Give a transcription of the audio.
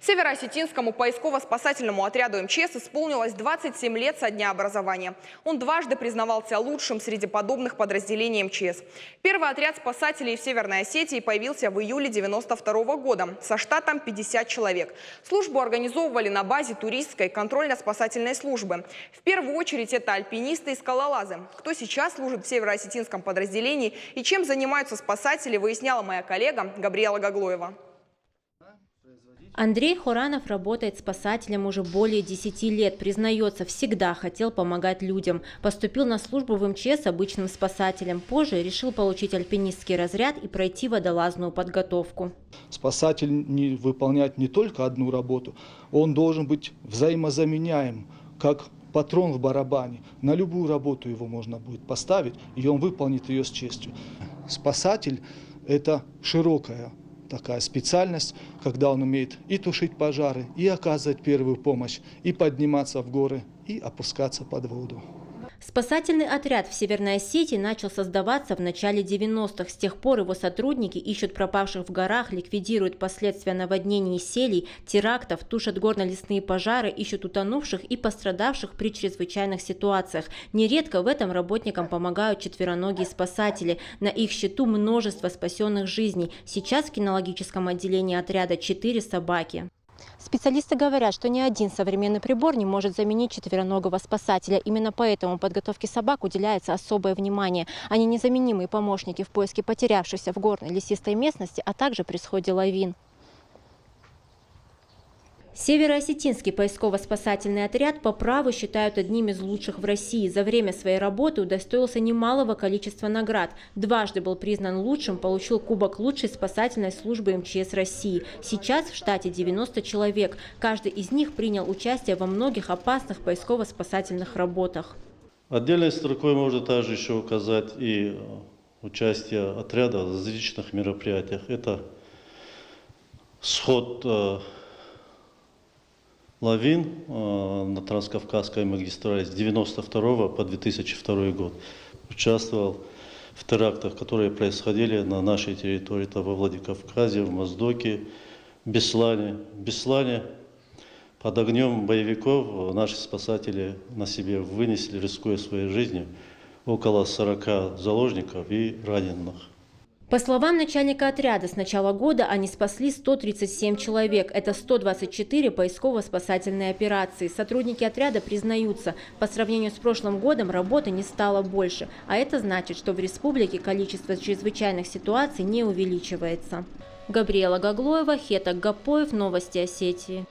Северо-Осетинскому поисково-спасательному отряду МЧС исполнилось 27 лет со дня образования. Он дважды признавался лучшим среди подобных подразделений МЧС. Первый отряд спасателей в Северной Осетии появился в июле 1992 года со штатом 50 человек. Службу организовывали на базе туристской контрольно-спасательной службы. В первую очередь это альпинисты и скалолазы. Кто сейчас служит в Северо-Осетинском подразделении и чем занимаются спасатели, выясняла моя коллега Габриэла Гаглоева. Андрей Хоранов работает спасателем уже более 10 лет. Признается, всегда хотел помогать людям. Поступил на службу в МЧС обычным спасателем. Позже решил получить альпинистский разряд и пройти водолазную подготовку. Спасатель не выполняет не только одну работу, он должен быть взаимозаменяем, как патрон в барабане. На любую работу его можно будет поставить, и он выполнит ее с честью. Спасатель – это широкая такая специальность, когда он умеет и тушить пожары, и оказывать первую помощь, и подниматься в горы, и опускаться под воду. Спасательный отряд в Северной Осетии начал создаваться в начале 90-х. С тех пор его сотрудники ищут пропавших в горах, ликвидируют последствия наводнений и селей, терактов, тушат горно-лесные пожары, ищут утонувших и пострадавших при чрезвычайных ситуациях. Нередко в этом работникам помогают четвероногие спасатели. На их счету множество спасенных жизней. Сейчас в кинологическом отделении отряда 4 собаки. Специалисты говорят, что ни один современный прибор не может заменить четвероногого спасателя. Именно поэтому подготовке собак уделяется особое внимание. Они незаменимые помощники в поиске потерявшихся в горной лесистой местности, а также при сходе лавин. Северо-Осетинский поисково-спасательный отряд по праву считают одним из лучших в России. За время своей работы удостоился немалого количества наград. Дважды был признан лучшим, получил кубок лучшей спасательной службы МЧС России. Сейчас в штате 90 человек. Каждый из них принял участие во многих опасных поисково-спасательных работах. Отдельной строкой можно также еще указать и участие отряда в различных мероприятиях. Это сход лавин на Транскавказской магистрали с 1992 по 2002 год. Участвовал в терактах, которые происходили на нашей территории, это во Владикавказе, в Моздоке, Беслане. В Беслане под огнем боевиков наши спасатели на себе вынесли, рискуя своей жизнью, около 40 заложников и раненых. По словам начальника отряда, с начала года они спасли 137 человек. Это 124 поисково-спасательные операции. Сотрудники отряда признаются, по сравнению с прошлым годом работы не стало больше. А это значит, что в республике количество чрезвычайных ситуаций не увеличивается. Габриэла Гаглоева, Хетак Гапоев, Новости Осетии.